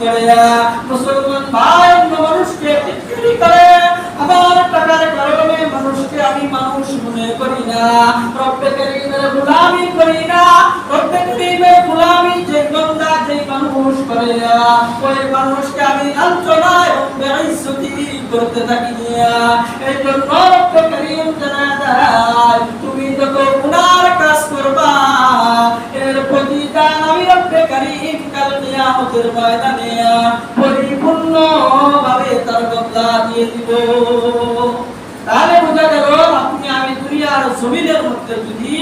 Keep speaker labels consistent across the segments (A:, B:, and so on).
A: করে মুসলমান ভাই মানুষকে বিক্রি করে আমার টাকার কারণে মানুষকে আমি মানুষ মনে করি না, রব্বে কারীমের গোলামি করি না। রব্বে কারীমের গোলামি যে বান্দা যে মানুষ করে ওই মানুষকে আমি লাঞ্ছনা এবং বেইজ্জতি করতে থাকি। এই জন্য রব্বে কারীম জানায় দেয় তুমি যত গুনার কাজ করবা এর প্রতিদান আমি রব্বে কারীম কাল কিয়ামতের ময়দানে পরিপূর্ণ ভাবে তার বদলা দিয়ে দিব। তাহলে বোঝা গেল আপনি আমি দুনিয়ার জমিনের মধ্যে যদি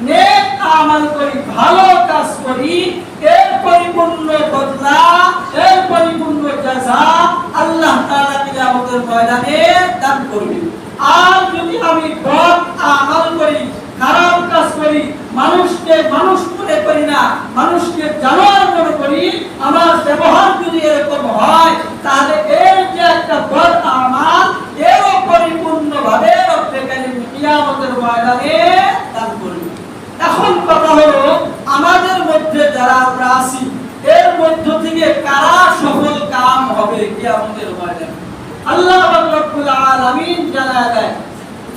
A: নেক আমল করি, ভালো কাজ করি, এর পরিপূর্ণ বদলা, এর পরিপূর্ণ জাযা আল্লাহ তাআলা কিয়ামতের ময়দানে দান করবেন। আর যদি আমি বদ আমল করি, খারাপ কাজ করি, মানুষকে মানুষ মনে করি না, মানুষকে জানোয়ার মনে করি, আমার ব্যবহার যদি এরকম হয় তাহলে এর যে একটা বদ আমল এরও পরিপূর্ণভাবে রব্বে কারীম কিয়ামতের ময়দানে দান করবেন। এখন কথা হলো আমাদের মধ্যে যারা আমরা আছি এর মধ্য থেকে কারা সফল কাম হবে কিয়ামতের ময়দানে? আল্লাহ রাব্বুল আলামিন জানায় দেয়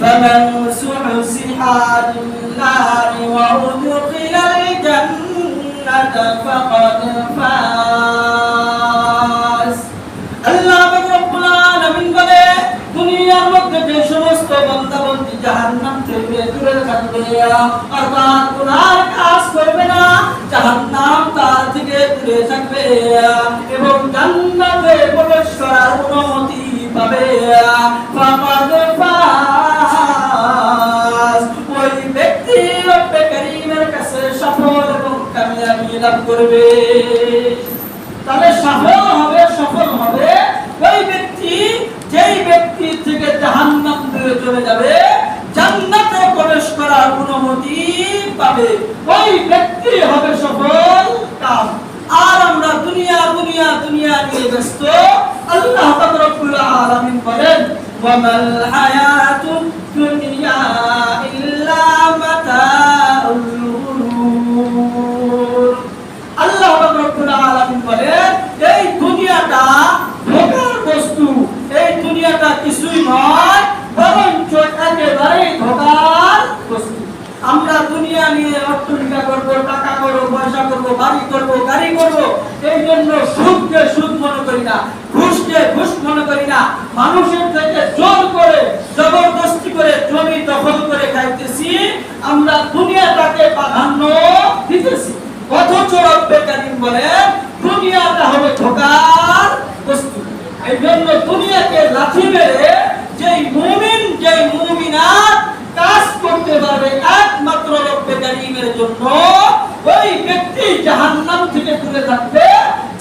A: فمن زحزح عن النار وأدخل الجنة فقد فاز। আল্লাহ রাব্বুল আলামিন বলে দুনিয়ার মধ্যে যে সমস্ত বান্দা-বান্দী জাহান্নাম থেকে দূরে থাকবে অর্থাৎ গুনার কাজ করবে না, জাহান্নাম তার থেকে দূরে থাকবে এবং জান্নাতে প্রবেশ করার অনুমতি পাবে, ফাকাদ ফাজ। ওই ব্যক্তি রব্বে কারীমের কাছে সফল এবং কামিয়াবি লাভ করবে। তাহলে সফল হবে ওই ব্যক্তি যেই ব্যক্তি থেকে জাহান্নাম দূরে চলে যাবে, জান্নাতে প্রবেশ করার অনুমতি পাবে, ওই ব্যক্তি হবে সফল কাম। আর আমরা দুনিয়া নিয়ে ব্যস্ত। আল্লাহ রাব্বুল আলামিন বলেন ওয়ামাল হায়াতুদ দুনিয়া ইল্লা মাতাউল গুরুর। আল্লাহ রাব্বুল আলামিন বলেন এই দুনিয়াটা ধোঁকার বস্তু, এই দুনিয়াটা কিছুই নয় বরঞ্চ একেবারেই ধোঁকার বস্তু। আমরা দুনিয়া নিয়ে অর্থনীতি করবো, টাকা করবো, পয়সা করবো, বাড়ি করবো, গাড়ি করবো, এই জন্য সুদকে সুদ মনে করি না, ঘুষকে ঘুষ মনে করি না, মানুষের থেকে জোর করে জবরদস্তি করে জমি দখল করে খাইতেছি, আমরা দুনিয়াটাকে প্রাধান্য দিতেছি। অথচ রব্বে কারীম বলেন দুনিয়াটা হবে ধোঁকার বস্তু। এই জন্য দুনিয়াকে লাথি মেরে যেই মুমিন যেই মুমিনাত কাজ করতে পারবে একমাত্র রব্বে কারীমের জন্য, ওই ব্যক্তি জাহান্নাম থেকে দূরে থাকবে,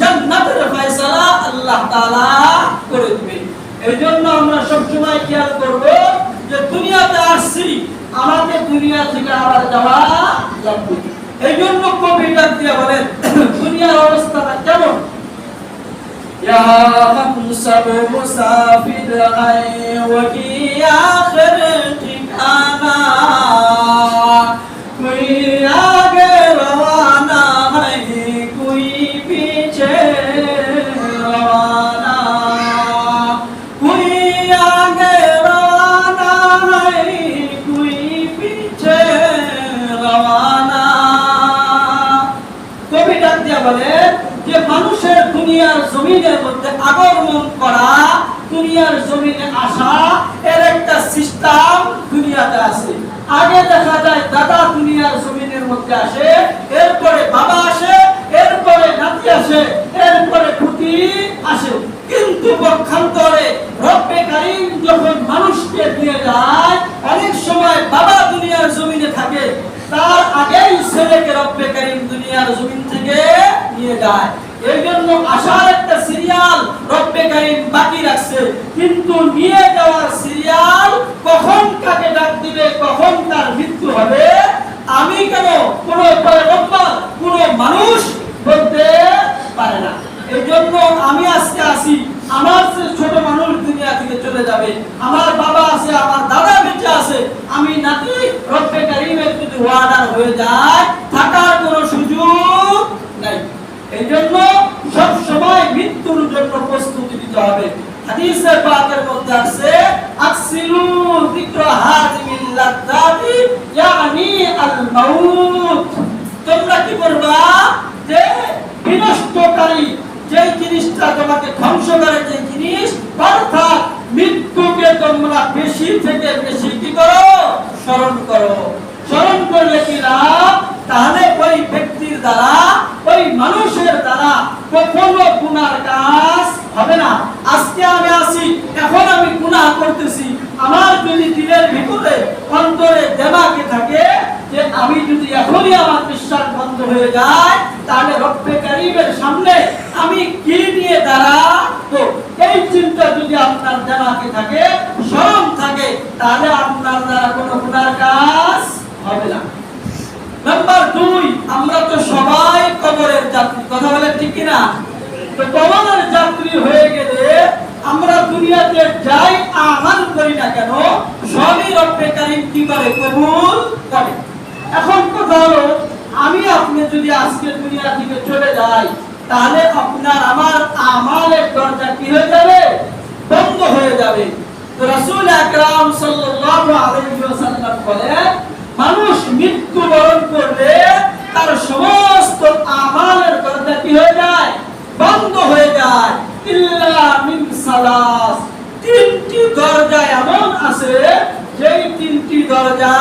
A: জান্নাতের ফয়সালা আল্লাহ তাআলা করে দিবেন। এই জন্য আমরা সবসময় খেয়াল করব যে দুনিয়াতে আসছি, আমাদের দুনিয়া থেকে আবার যাওয়া লাগবে। এই জন্য কবি ডাক দিয়ে বলেন দুনিয়ার অবস্থাটা কেমন? ইয়া হামসাব মুসাফির আয় ওয়াকি আখির ঠিকানা, কোই আগে রওয়ানা है कोई पीछे रवाना, कोई आगे रवाना है कोई पीछे रवाना। কবি ডাক দিয়া বলে যে মানুষের দুনিয়ার জমিনের মধ্যে আগমন করা, দুনিয়ার জমিনে আসা এর একটা সিস্টেম দুনিয়াতে আছে। আগে দেখা যায় দাদা দুনিয়ার জমিনের মধ্যে আসে, এরপরে বাবা আসে, এরপরে নাতি আসে, এরপরে পুতি আসে। কিন্তু পক্ষান্তরে রব্বে কারীম যখন মানুষকে দিয়ে যায়, অনেক সময় বাবা দুনিয়ার জমিনে থাকে, তার আগেই ছেলেকে রব্বে কারীম দুনিয়ার জমিন থেকে নিয়ে যায়। এই জন্য আসার একটা সিরিয়াল রব্বে কারীম বাকি রাখছে, কিন্তু নিয়ে যাওয়ার সিরিয়াল কখন কাকে ডাক দিবে, কখন তার মৃত্যু হবে আমি কেন কোন পয়গম্বর কোন মানুষ বলতে পারে না। এই জন্য আমি আজকে আসি, আমার ছোট মানুষ দুনিয়া থেকে চলে যাবে, আমার বাবা আছে, আমার দাদা বেঁচে আছে, আমি নাতি রব্বে কারীমের যদি ওয়ার্ডার হয়ে যায় থাকার কোনো সুযোগ নাই। এই জন্য সব সময় হাদিসে পাকের মধ্যে আছে আকসিলু যিকরা হাযিমিল লাযযাতি ইয়ানি আল মাউত। তোমরা কি করবা যে বিনষ্টকারী যে জিনিসটা তোমাকে ধ্বংস করে, যে জিনিস অর্থাৎ মৃত্যুকে তোমরা বেশি থেকে বেশি কি করো, স্মরণ করো। স্মরণ করলে কি লাভ? তাহলে ওই ব্যক্তির দ্বারা, ওই মানুষের দ্বারা কখনো গুনার কাজ হবে না। আজকে আমি আছি, এখন আমি গুনাহ করতেছি, আমার যদি দিলের ভিতরে অন্তরে দেমাকে থাকে যে আমি যদি এখনই আমার বিশ্বাস বন্ধ হয়ে যায় তাহলে রব্বে কারীমের সামনে আমি কি নিয়ে দাঁড়াবো, এই চিন্তা যদি আপনার দেমাকে থাকে, শরম থাকে, তাহলে আপনার দ্বারা কোনো গুনার কাজ হবে না। নাম্বার 2, আমরা তো সবাই কবরের যাত্রী, কথা বলে ঠিক কিনা? তো কবরের যাত্রী হয়ে গেলে আমরা দুনিয়াতে যাই আমল করি না কেন, সবই রব্বে কারীম কি করে, কবুল করে। এখন কথা হলো, আমি আপনি যদি আজকে দুনিয়া থেকে চলে যাই তাহলে আপনার আমার আমলের দরজা কি হয়ে যাবে, বন্ধ হয়ে যাবে। তো রাসূল আকরাম সাল্লাল্লাহু আলাইহি ওয়াসাল্লাম বলেন, মানুষ মৃত্যুবরণ করলে তার সমস্ত আমলের দরজা কি হয়ে যায়, বন্ধ হয়ে যায়। ইল্লা মিন সালাস, 3টি দরজা এমন আছে যেই 3টি দরজা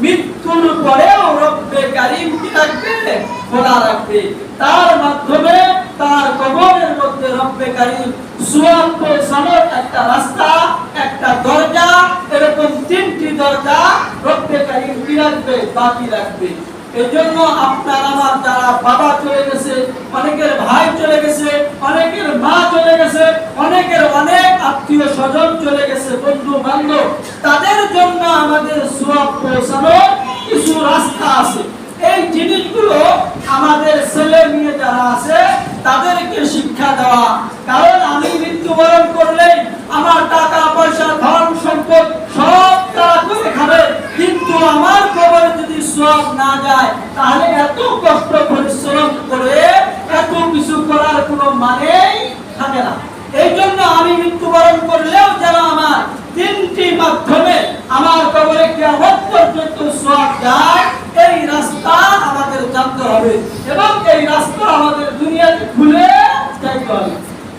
A: মৃত্যুর পরেও রব্বে কারীম কি রাখবে, খোলা রাখবে। তার মাধ্যমে তার কবরের মধ্যে রব্বে কারীম সওয়াব পৌঁছানোর একটা রাস্তা, একটা দরজা, এরকম 3টি দরজা রব্বে কারীম কি রাখবে, বাকি রাখবে। এজন্য আপনার আমার যারা বাবা চলে গেছে, অনেকের ভাই চলে গেছে, অনেকের মা চলে গেছে, অনেকের অনেক আত্মীয় স্বজন চলে গেছে, বন্ধু বান্ধব, তাদের জন্য আমাদের সওয়াব পৌঁছানোর কিছু রাস্তা আছে। এই জিনিসগুলো আমাদের ছেলে মেয়ে যারা আছে তাদেরকে শিক্ষা দেওয়া। কারণ আমি মৃত্যুবরণ করলে আমার টাকা পয়সা ধন সম্পদ সব তারা করে খাবে, কিন্তু আমার কবরে যদি সওয়াব না যায় তাহলে এত কষ্ট পরিশ্রম করে এত কিছু করার কোনো মানেই থাকে না। এই জন্য আমি মৃত্যুবরণ করলেও যেন আমার 3টি মাধ্যমে আমার কবরে কিয়ামত পর্যন্ত সওয়াব যায়, এই রাস্তা আমাদের জানতে হবে এবং এই রাস্তা আমাদের দুনিয়াতে খুলে যাইতে হবে।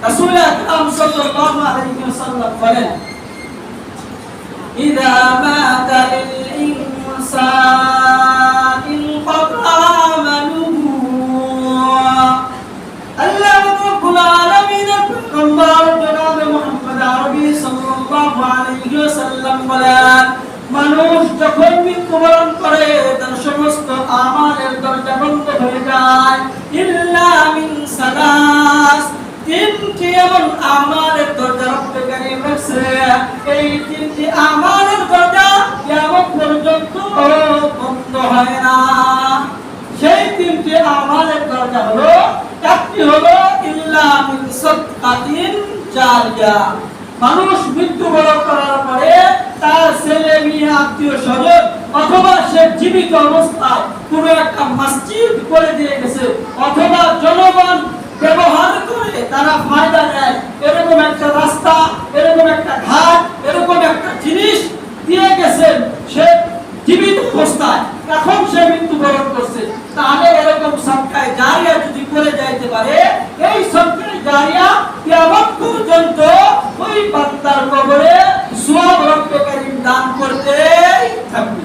A: রাসূল আকরাম সাল্লাল্লাহু আলাইহি ওয়াসাল্লাম বলেন, ইযা মাতাল ইনসান ইনকাতা আমালুহু। আল্লাহ রাব্বুল আলামিনের পয়গম্বর জনাব মুহাম্মদ আরবি সাল্লাল্লাহু আলাইহি ওয়াসাল্লাম বলেন, মানুষ যখন মৃত্যুবরণ করে তার সমস্ত আমলের দরজা বন্ধ হয়ে যায়, ইল্লা মিন সালাস, 3টি এমন আমলের দরজা রব্বে কারীম রাখছে। এই 3টি আমলের দরজা কিয়ামত পর্যন্ত বন্ধ হয় না। সেই 3টি আমলের দরজা হলো, একটি হলো ইল্লা মিন সাদকাতিন জারিয়া, মানুষ মৃত্যুবরণ করার পরে তার ছেলে মেয়ে আত্মীয় স্বজন অথবা সে জীবিত অবস্থায় কোনো একটা মসজিদ করে দিয়ে গেছে, অথবা জনগণ ব্যবহার করে তারা ফায়দা নেয়, এরকম একটা রাস্তা, এরকম একটা ঘাট, এরকম একটা জিনিস দিয়ে গেছেন সে জীবিত অবস্থায়, এখন সে মৃত্যুবরণ করছে, তাহলে এরকম সাদকায়ে জারিয়া যদি করে যাইতে পারে, এই সাদকায়ে জারিয়া কিয়ামত পর্যন্ত ওই বান্দার কবরে সওয়াব রব্বে কারীম দান করতেই থাকবে।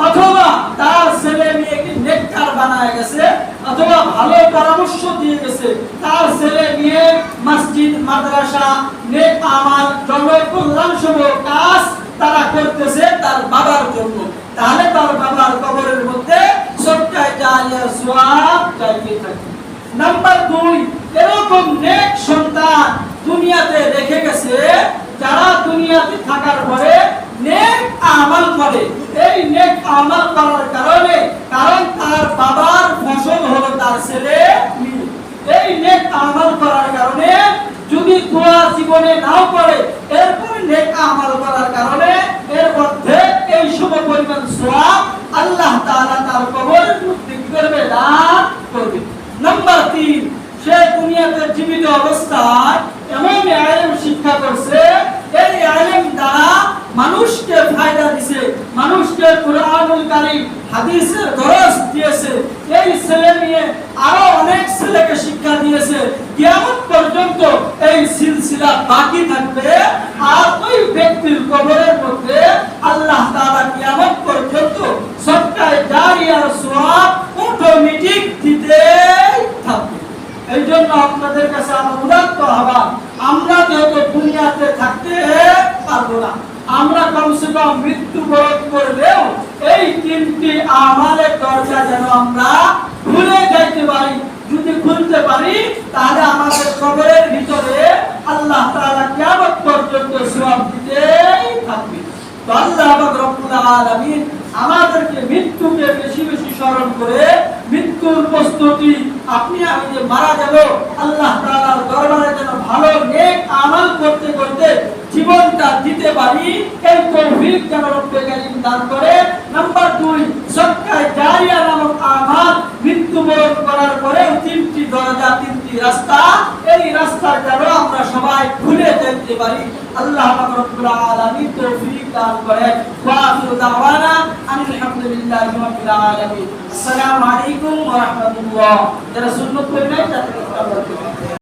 A: অথবা তার ছেলে মেয়েকে নেককার বানায় গেছে, অথবা ভালো পরামর্শ দিয়ে গেছে, তার ছেলে মেয়ে মসজিদ মাদ্রাসা নেক আমাল জনকল্যাণ সমূহ কাজ তারা করতেছে তার বাবার জন্য, তাহলে তার বাবার কবরের মধ্যে সাদকায়ে জারিয়া সওয়াব যাইতে থাকে। নাম্বার 2, এরকম নেক সন্তান দুনিয়াতে রেখে গেছে যারা দুনিয়াতে থাকার পরে নেক আমল করে। এই নেক আমল করার কারণে, কারণ তার বাবার ফসল হলো তার ছেলে মেয়ে, এই নেক আমল করার কারণে যদি দোয়া জীবনে নাও করে, এরপরে নেক আমল করার কারণে এর মধ্যে এই সম পরিমাণ সওয়াব আল্লাহ তাআলা তার কবরের মধ্যে কি করবে, দান করবে। নাম্বার 3, সে দুনিয়াতে জীবিত অবস্থায় এমন ইলম শিক্ষা শিক্ষা করছে, এই ইলম দ্বারা মানুষকে ফায়দা দিয়েছে, মানুষকে কুরআনুল কারীম হাদিসের দরস দিয়েছে। এই ছেলে নিয়ে আরো অনেক ছেলেকে শিক্ষা দিয়েছে। কিয়ামত পর্যন্ত এই সিলসিলা বাকি থাকবে। আর ওই ব্যক্তির কবরের মধ্যে আল্লাহ তাআলা কিয়ামত পর্যন্ত সদকায়ে জারিয়ার সওয়াব অটোমেটিক দিতেই থাকবে। এই জন্য আপনাদের কাছে আমার উদাত্ত আহ্বান, আমরা যেহেতু দুনিয়াতে থাকতে পারবো না, আমরা কমসে কম মৃত্যুবরণ করলেও এই তিনটি আমালের দরজা যেন আমরা খুলে যাইতে পারি। যদি খুলতে পারি তাহলে আমাদের কবরের ভিতরে আল্লাহ তাআলা কিয়ামত পর্যন্ত সওয়াব দিতেই থাকবে। তো আল্লাহ রাব্বুল আলামিন আমাদেরকে মৃত্যুকে বেশি বেশি স্মরণ করে মৃত্যুর প্রস্তুতি, আপনি আমি যে মারা যাব আল্লাহ তাআলার দরবারে যেন ভালো নেক আমল করতে করতে জীবনটা দিতে পারি, এই তৌফিক যেন রব্বুল কারীম দান করে। নাম্বার 2, সদকায়ে জারিয়া নামক আমল মৃত্যুবরণ করার পরে তিনটি দরজা, তিনটি রাস্তা, এই রাস্তা যেন আমরা সবাই খুলে যেতে পারি। আল্লাহ রাব্বুল আলামিন তৌফিক দান করেন। ওয়া আখিরু দাওয়ানা আলহামদুলিল্লাহি রাব্বিল আলামিন। আসসালামু আলাইকুম ওয়া রাহমাতুল্লাহ। যারা সুন্নাত পড়ে নাই তাদেরকে